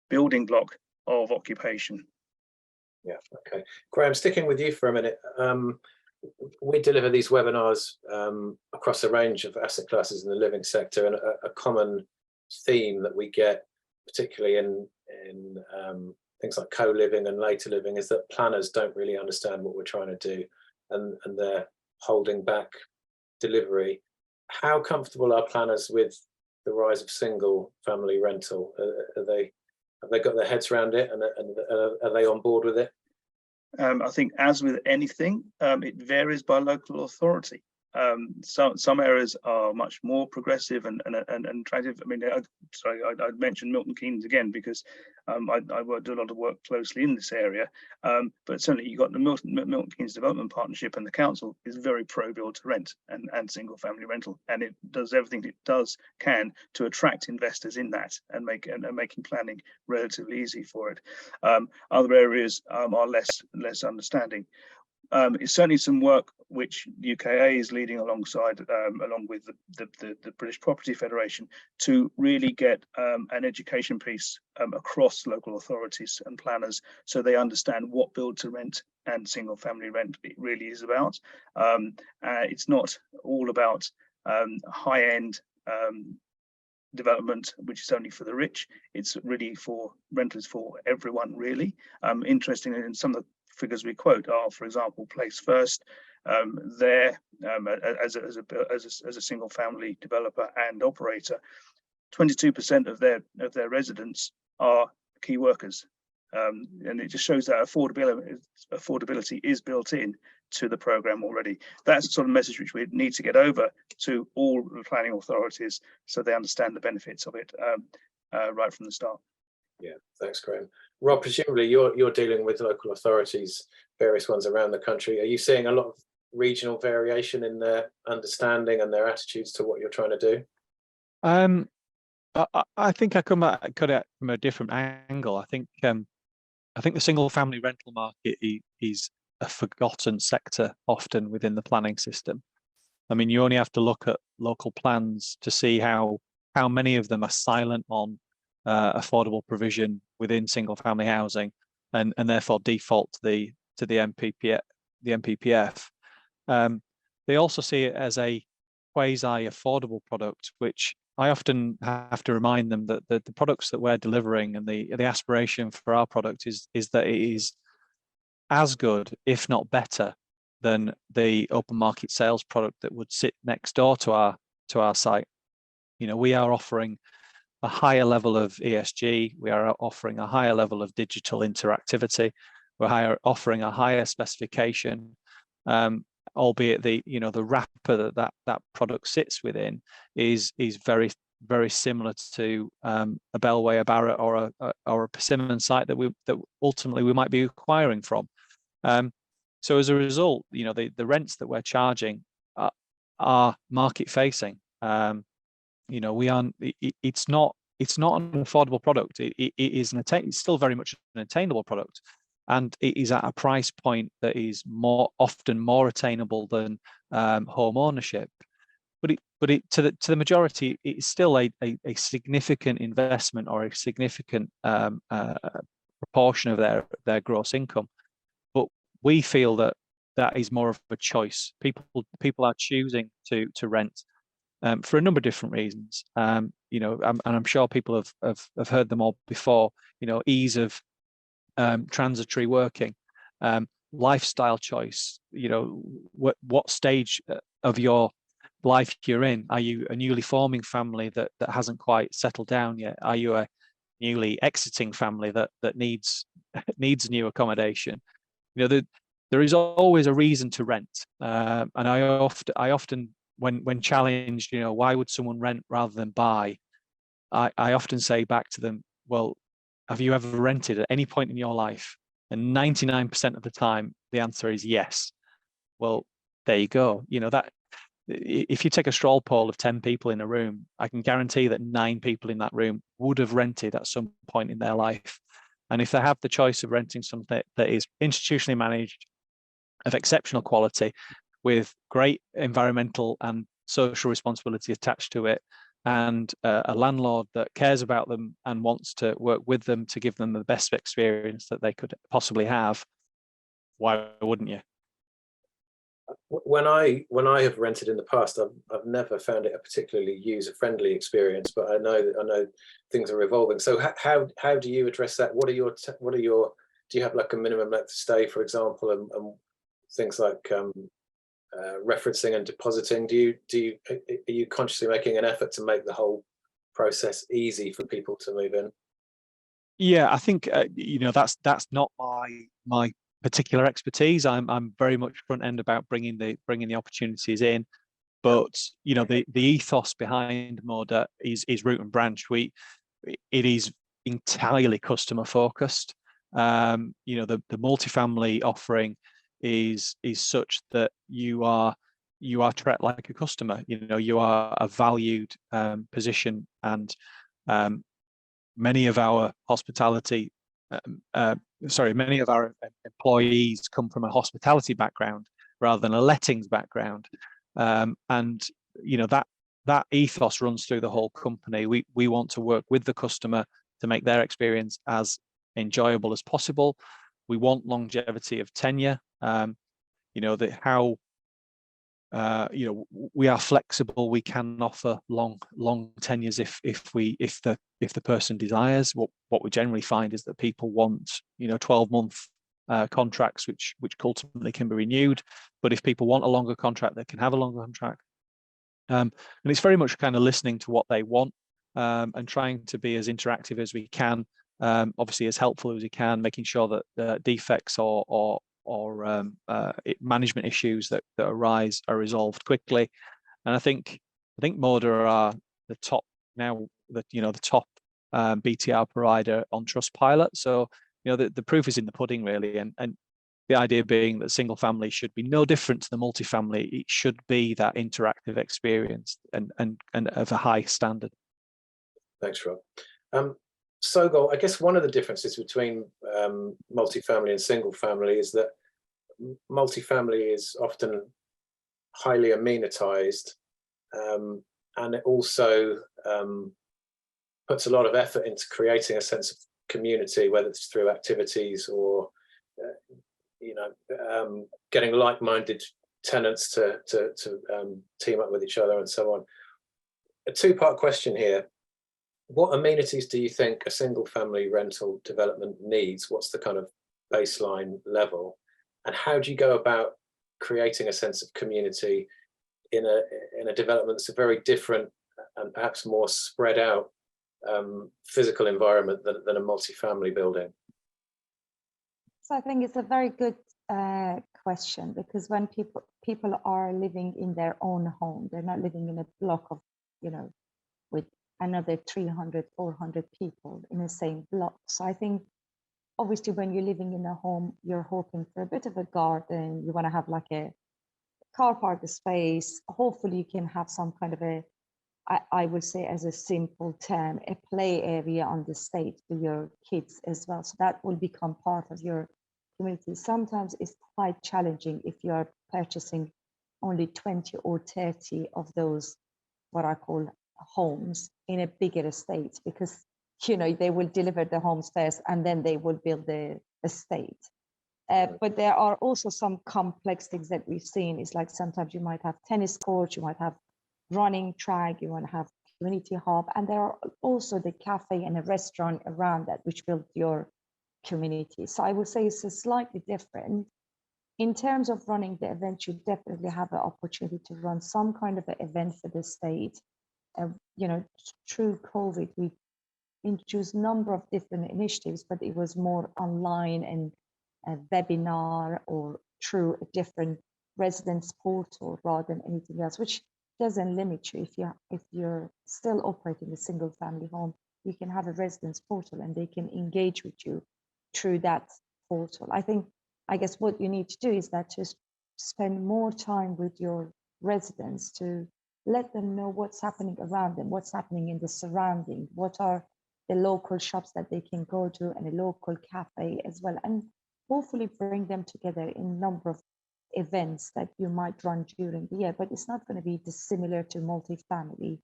building block of occupation. Yeah, okay. Graham, sticking with you for a minute. We deliver these webinars across a range of asset classes in the living sector, and a common theme that we get, particularly in things like co-living and later living, is that planners don't really understand what we're trying to do, and they're holding back delivery. How comfortable are planners with the rise of single family rental? Have they got their heads around it, and are they on board with it? I think, as with anything, it varies by local authority. Some areas are much more progressive and attractive. I mean, I'd mention Milton Keynes again because I do a lot of work closely in this area. But certainly you've got the Milton Keynes Development Partnership, and the council is very pro build to rent and single family rental, and it does everything it can to attract investors in that and making planning relatively easy for it. Other areas are less understanding. It's certainly some work which UKAA is leading alongside, along with the British Property Federation, to really get an education piece across local authorities and planners, so they understand what build to rent and single family rent really is about. It's not all about high end development, which is only for the rich. It's really for renters, for everyone, really. Interestingly, in some of the figures we quote are, for example, Place First, there as a single family developer and operator, 22% of their residents are key workers, and it just shows that affordability is built in to the program already. That's the sort of message which we need to get over to all the planning authorities, so they understand the benefits of it right from the start. Yeah, thanks, Graham. Rob, presumably you're dealing with local authorities, various ones around the country. Are you seeing a lot of regional variation in their understanding and their attitudes to what you're trying to do? I think I come at it from a different angle. I think the single family rental market is a forgotten sector often within the planning system. I mean, you only have to look at local plans to see how many of them are silent on affordable provision within single family housing, and therefore default to the MPPF. They also see it as a quasi affordable product, which I often have to remind them that the products that we're delivering and the aspiration for our product is that it is as good, if not better, than the open market sales product that would sit next door to our site. You know, we are offering a higher level of ESG. We are offering a higher level of digital interactivity. We're offering a higher specification, albeit the wrapper that product sits within is very, very similar to a Bellway, a Barrett, or a Persimmon site that ultimately we might be acquiring from. So as a result, you know, the rents that we're charging are market facing. You know, it's not an affordable product. It is it's still very much an attainable product, and it is at a price point that is often more attainable than home ownership. But to the majority, it's still a significant investment or a significant proportion of their gross income. But we feel that is more of a choice. People are choosing to rent. For a number of different reasons, you know, and I'm sure people have heard them all before. You know, ease of transitory working, lifestyle choice. You know, what stage of your life you're in. Are you a newly forming family that hasn't quite settled down yet? Are you a newly exiting family that needs new accommodation? You know, there is always a reason to rent, and I often when challenged, you know, why would someone rent rather than buy? I often say back to them, well, have you ever rented at any point in your life? And 99% of the time, the answer is yes. Well, there you go. You know, that if you take a straw poll of 10 people in a room, I can guarantee that 9 people in that room would have rented at some point in their life. And if they have the choice of renting something that is institutionally managed, of exceptional quality, with great environmental and social responsibility attached to it, and a landlord that cares about them and wants to work with them to give them the best experience that they could possibly have, why wouldn't you? When I have rented in the past, I've never found it a particularly user-friendly experience, but I know things are evolving. So how do you address that? What are your do you have like a minimum length of stay, for example, and things like referencing and depositing? Are you consciously making an effort to make the whole process easy for people to move in? Yeah, I think you know, that's not my particular expertise. I'm very much front end about bringing the opportunities in, but you know, the ethos behind Moda is root and branch. It is entirely customer focused. You know, the multifamily offering is such that you are treated like a customer. You know, you are a valued position, and many of our many of our employees come from a hospitality background rather than a lettings background, and you know, that ethos runs through the whole company. We want to work with the customer to make their experience as enjoyable as possible. We want longevity of tenure. You know, you know, we are flexible. We can offer long tenures if the person desires. What we generally find is that people want, you know, 12-month contracts, which ultimately can be renewed. But if people want a longer contract, they can have a longer contract. And it's very much kind of listening to what they want, and trying to be as interactive as we can. Obviously as helpful as we can, making sure that defects or management issues that arise are resolved quickly. And I think Moda are the top now, the top BTR provider on Trustpilot. So you know, the proof is in the pudding, really, and the idea being that single family should be no different to the multifamily. It should be that interactive experience and of a high standard. Thanks, Rob. Sowgol, I guess one of the differences between multifamily and single family is that multifamily is often highly amenitized, and it also puts a lot of effort into creating a sense of community, whether it's through activities or getting like-minded tenants to team up with each other and so on. a two-part question here. What amenities do you think a single family rental development needs? What's the kind of baseline level? And how do you go about creating a sense of community in a development that's a very different and perhaps more spread out physical environment than a multi-family building? So I think it's a very good question, because when people are living in their own home, they're not living in a block of, with another 300, 400 people in the same block. So I think obviously when you're living in a home, you're hoping for a bit of a garden. You want to have like a car park space. Hopefully you can have some kind of I would say, as a simple term, a play area on the estate for your kids as well. So that will become part of your community. Sometimes it's quite challenging if you are purchasing only 20 or 30 of those, what I call homes, in a bigger estate, because they will deliver the homes first and then they will build the estate. But there are also some complex things that we've seen. It's like sometimes you might have tennis courts, you might have running track, you want to have community hub, and there are also the cafe and a restaurant around that which build your community. So I would say it's slightly different. In terms of running the event, you definitely have an opportunity to run some kind of an event for the state. Through COVID, we introduced a number of different initiatives, but it was more online and a webinar or through a different residence portal rather than anything else, which doesn't limit you. If you're still operating a single family home, you can have a residence portal and they can engage with you through that portal. I guess what you need to do is that just spend more time with your residents to let them know what's happening around them, what's happening in the surrounding, what are the local shops that they can go to and a local cafe as well, and hopefully bring them together in a number of events that you might run during the year. But it's not going to be dissimilar to multifamily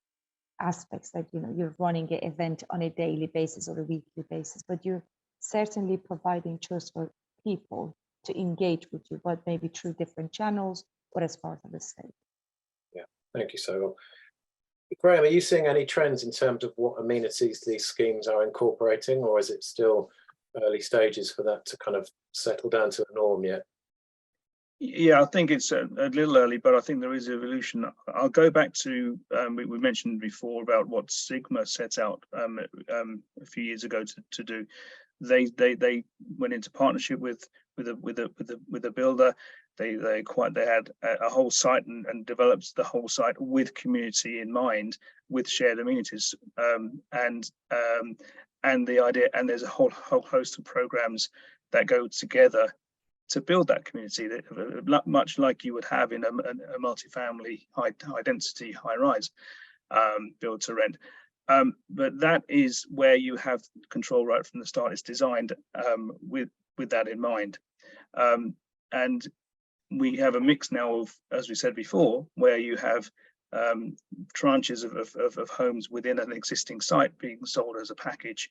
aspects that you're running an event on a daily basis or a weekly basis, but you're certainly providing choice for people to engage with you, but maybe through different channels or as part of the state. Yeah, thank you, Sowgol. Graham, are you seeing any trends in terms of what amenities these schemes are incorporating, or is it still early stages for that to kind of settle down to a norm yet? Yeah, I think it's a little early, but I think there is evolution. I'll go back to we mentioned before about what Sigma set out a few years ago to do. They went into partnership with a builder. They had a whole site and developed the whole site with community in mind, with shared amenities, and the idea. And there's a whole host of programs that go together to build that community, that much like you would have in a multifamily high density, high rise build to rent. But that is where you have control right from the start. It's designed with that in mind. And we have a mix now of, as we said before, where you have tranches of homes within an existing site being sold as a package,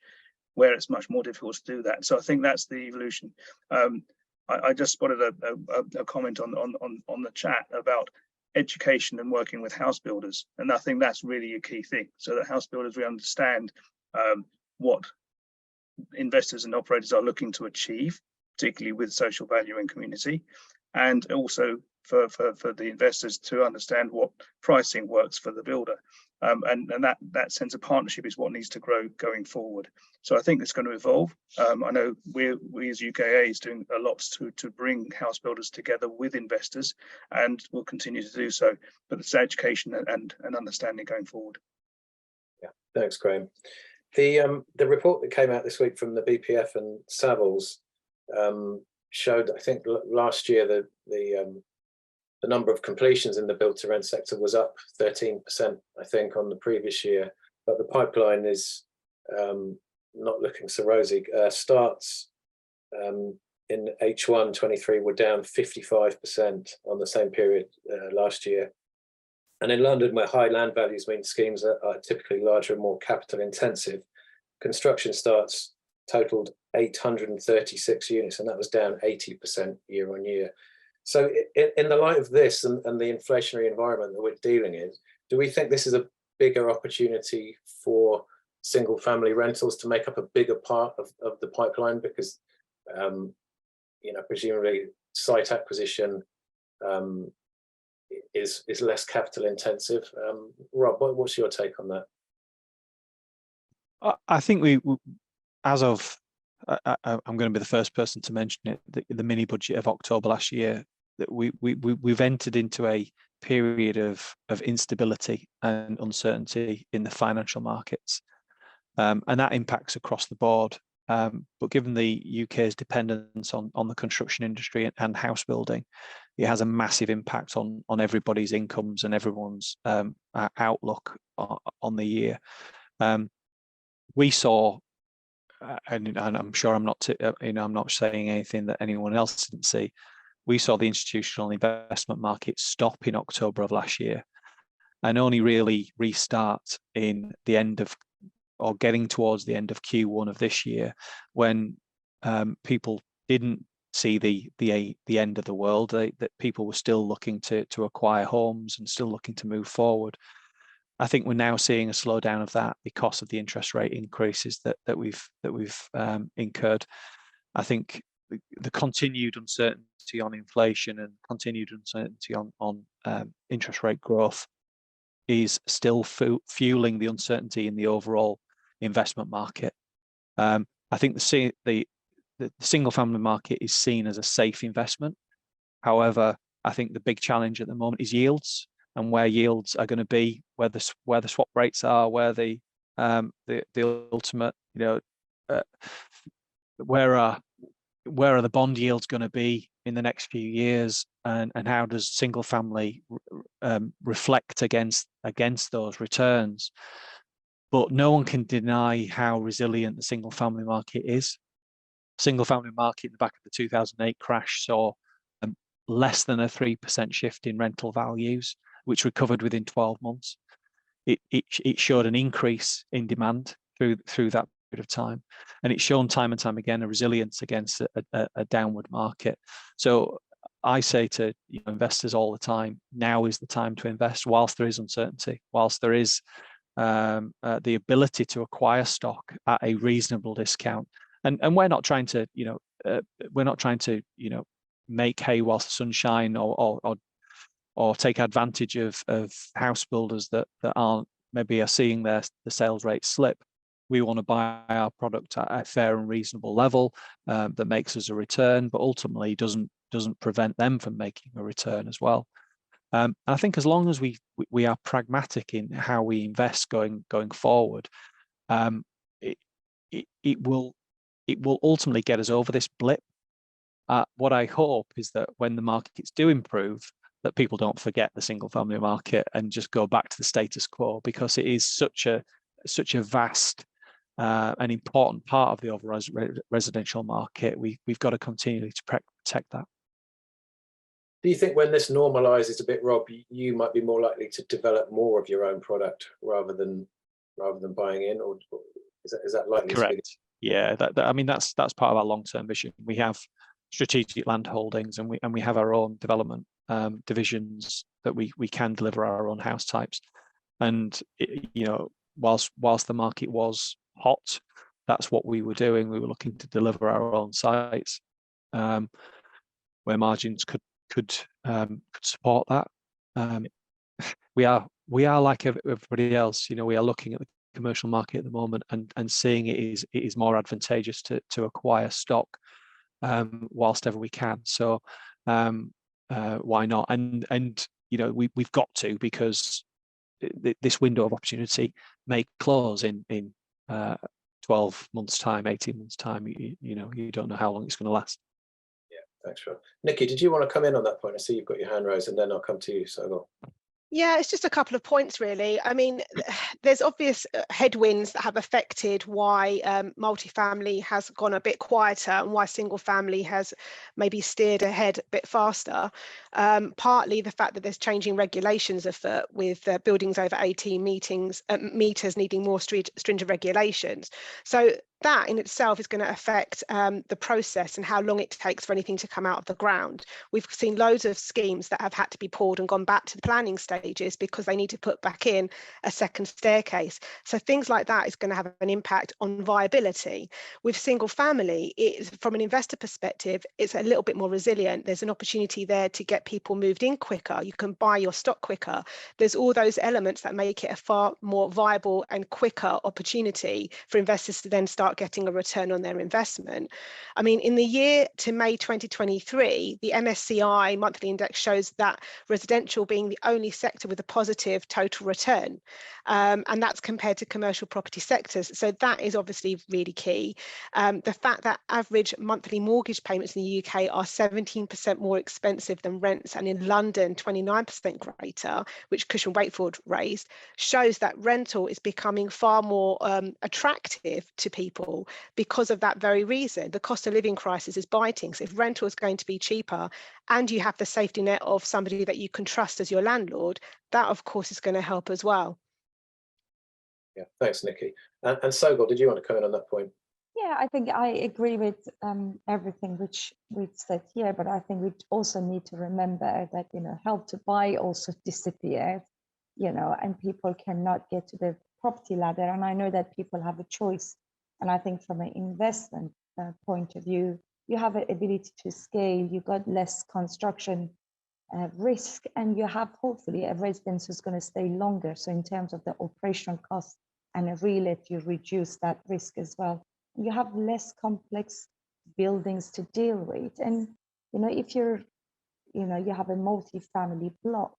where it's much more difficult to do that. So I think that's the evolution. I just spotted a comment on the chat about education and working with house builders, and I think that's really a key thing, so that house builders, we understand what investors and operators are looking to achieve, particularly with social value and community, and also for the investors to understand what pricing works for the builder. And that sense of partnership is what needs to grow going forward. So I think it's going to evolve. I know we as UKAA is doing a lot to bring house builders together with investors, and we'll continue to do so. But it's education and understanding going forward. Yeah, thanks, Graham. The report that came out this week from the BPF and Savills showed, I think last year, the number of completions in the build to rent sector was up 13%, I think, on the previous year, but the pipeline is not looking so rosy. Starts in H1 23 were down 55% on the same period last year. And in London, where high land values mean schemes are typically larger and more capital intensive, construction starts totaled 836 units, and that was down 80% year on year. So in the light of this and the inflationary environment that we're dealing in, do we think this is a bigger opportunity for single family rentals to make up a bigger part of the pipeline? Because, you know, presumably site acquisition is less capital intensive. Rob, what's your take on that? I think as of, I'm going to be the first person to mention it, the mini budget of October last year, that we've entered into a period of instability and uncertainty in the financial markets, and that impacts across the board. But given the UK's dependence on the construction industry and house building, it has a massive impact on everybody's incomes and everyone's outlook on the year. We saw, and I'm sure I'm not, I'm not saying anything that anyone else didn't see. We saw the institutional investment market stop in October of last year, and only really restart in the end of, or getting towards the end of Q1 of this year, when people didn't see the end of the world. That people were still looking to acquire homes and still looking to move forward. I think we're now seeing a slowdown of that because of the interest rate increases that we've incurred. I think the continued uncertainty on inflation and continued uncertainty on interest rate growth is still fueling the uncertainty in the overall investment market. I think the single family market is seen as a safe investment. However, I think the big challenge at the moment is yields, and where yields are going to be, where the swap rates are, where the ultimate, where are the bond yields going to be in the next few years, and how does single family reflect against those returns. But no one can deny how resilient the single family market is. Single family market in the back of the 2008 crash saw less than a 3% shift in rental values, which recovered within 12 months. It showed an increase in demand through that period of time, and it's shown time and time again a resilience against a downward market. So I say to investors all the time, now is the time to invest whilst there is uncertainty, whilst there is the ability to acquire stock at a reasonable discount. And we're not trying to make hay whilst the sun shines, or take advantage of house builders that aren't maybe are seeing the sales rate slip. We want to buy our product at a fair and reasonable level that makes us a return, but ultimately doesn't prevent them from making a return as well. And I think as long as we are pragmatic in how we invest going forward, it will ultimately get us over this blip. What I hope is that when the markets do improve, that people don't forget the single family market and just go back to the status quo, because it is such a vast and important part of the overall residential market. We've got to continue to protect that. Do you think when this normalizes a bit, Rob, you might be more likely to develop more of your own product rather than buying in, or is that likely? Correct. To be? Yeah, I mean that's part of our long-term vision. We have strategic land holdings, and we have our own development divisions that we can deliver our own house types. And whilst the market was hot, that's what we were doing. We were looking to deliver our own sites where margins could support that. We are like everybody else. We are looking at the commercial market at the moment and seeing it is more advantageous to acquire stock whilst ever we can. So why not? And we've got to, because this window of opportunity may close in 12 months time, 18 months time. You don't know how long it's going to last. Yeah, thanks, Rob. Niki, did you want to come in on that point? I see you've got your hand raised, and then I'll come to you, Sowgol. Yeah, it's just a couple of points, really. I mean, there's obvious headwinds that have affected why multifamily has gone a bit quieter and why single family has maybe steered ahead a bit faster. Partly the fact that there's changing regulations afoot, with buildings over 18 meters needing more stringent regulations. So that in itself is going to affect the process and how long it takes for anything to come out of the ground. We've seen loads of schemes that have had to be pulled and gone back to the planning stages because they need to put back in a second staircase. So things like that is going to have an impact on viability. With single family, from an investor perspective, it's a little bit more resilient. There's an opportunity there to get people moved in quicker. You can buy your stock quicker. There's all those elements that make it a far more viable and quicker opportunity for investors to then start getting a return on their investment. I mean, in the year to May 2023, the MSCI monthly index shows that residential being the only sector with a positive total return. And that's compared to commercial property sectors. So that is obviously really key. The fact that average monthly mortgage payments in the UK are 17% more expensive than rents, and in London 29% greater, which Cushman Wakefield raised, shows that rental is becoming far more attractive to people because of that very reason. The cost of living crisis is biting. So if rental is going to be cheaper and you have the safety net of somebody that you can trust as your landlord, that of course is going to help as well. Yeah, thanks, Niki. And Sowgol, did you want to comment on that point? Yeah, I think I agree with everything which we've said here, but I think we also need to remember that, you know, Help to Buy also disappeared, you know, and people cannot get to the property ladder. And I know that people have a choice. And I think from an investment point of view, you have an ability to scale, you got less construction risk, and you have hopefully a residence who's going to stay longer. So in terms of the operational costs and a re-let, you reduce that risk as well. You have less complex buildings to deal with. And, you know, if you're, you know, you have a multi-family block,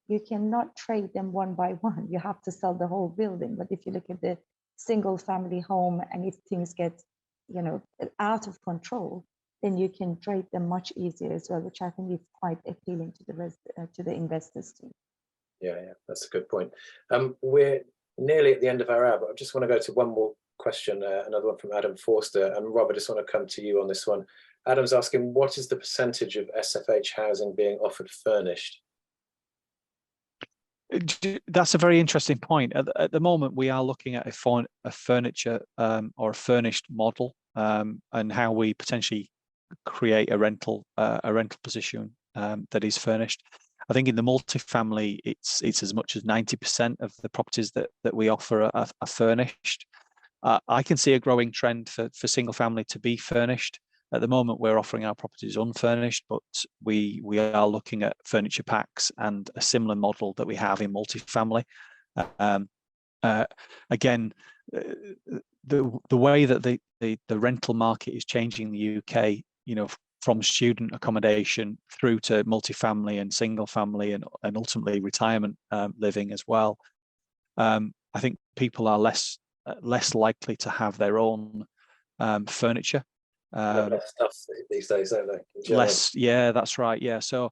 you cannot trade them one by one. You have to sell the whole building. But if you look at the single family home, and if things get, you know, out of control, then you can trade them much easier as well, which I think is quite appealing to the investors too. Yeah, that's a good point. We're nearly at the end of our hour, but I just want to go to one more question, another one from Adam Forster. And Rob, I just want to come to you on this one. Adam's asking, what is the percentage of SFH housing being offered furnished? That's a very interesting point. At the moment, we are looking at a furniture or a furnished model, and how we potentially create a rental position that is furnished. I think in the multifamily, it's as much as 90% of the properties that we offer are furnished. I can see a growing trend for single family to be furnished. At the moment, we're offering our properties unfurnished, but we are looking at furniture packs and a similar model that we have in multifamily. Again, the way that the rental market is changing in the UK, you know, from student accommodation through to multifamily and single family and ultimately retirement living as well. I think people are less likely to have their own furniture. Less stuff these days, don't they? Less, yeah, that's right. Yeah, so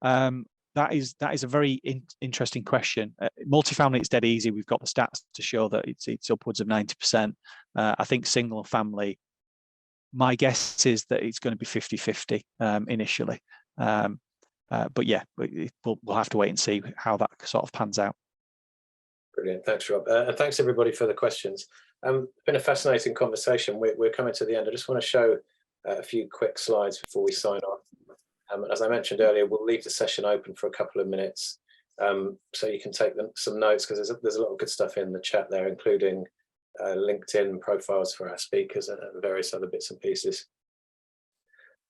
that is a very interesting question. Multifamily, it's dead easy. We've got the stats to show that it's upwards of 90%. I think single family, my guess is that it's going to be 50-50 initially. But yeah, we'll have to wait and see how that sort of pans out. Brilliant. Thanks, Rob. And thanks, everybody, for the questions. It's been a fascinating conversation. We're coming to the end. I just want to show a few quick slides before we sign off. As I mentioned earlier, we'll leave the session open for a couple of minutes so you can take some notes, because there's a lot of good stuff in the chat there, including LinkedIn profiles for our speakers and various other bits and pieces.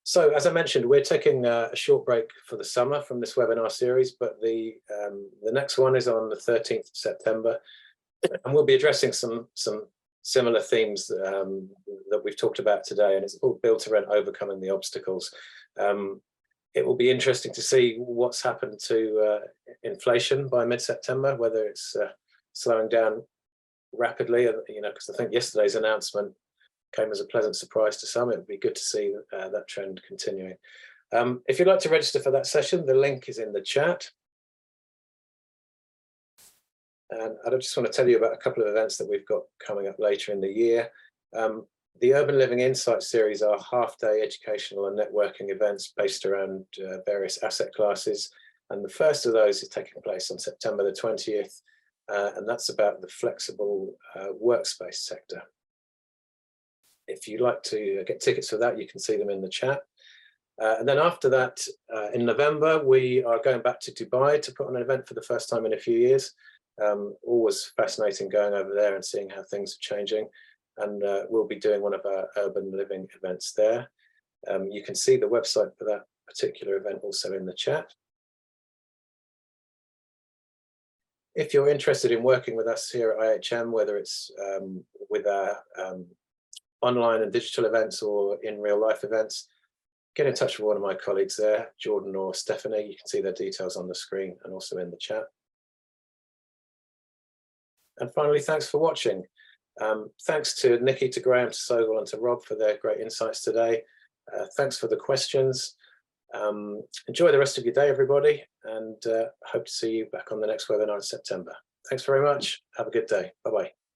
So, as I mentioned, we're taking a short break for the summer from this webinar series, but the next one is on the 13th of September, and we'll be addressing some similar themes that we've talked about today, and it's called Build to Rent: Overcoming the Obstacles. It will be interesting to see what's happened to inflation by mid-September, whether it's slowing down rapidly, you know, because I think yesterday's announcement came as a pleasant surprise to some. It would be good to see that trend continuing. If you'd like to register for that session, the link is in the chat. And I just want to tell you about a couple of events that we've got coming up later in the year. The Urban Living Insights series are half-day educational and networking events based around various asset classes. And the first of those is taking place on September the 20th. And that's about the flexible workspace sector. If you'd like to get tickets for that, you can see them in the chat. And then after that, in November, we are going back to Dubai to put on an event for the first time in a few years. Always fascinating going over there and seeing how things are changing. And we'll be doing one of our urban living events there. You can see the website for that particular event also in the chat. If you're interested in working with us here at IHM, whether it's with our online and digital events or in real life events, get in touch with one of my colleagues there, Jordan or Stephanie. You can see their details on the screen and also in the chat. And finally, thanks for watching. Thanks to Niki, to Graham, to Sowgol and to Rob for their great insights today. Thanks for the questions. Enjoy the rest of your day, everybody, and hope to see you back on the next webinar in September. Thanks very much. Have a good day. Bye-bye.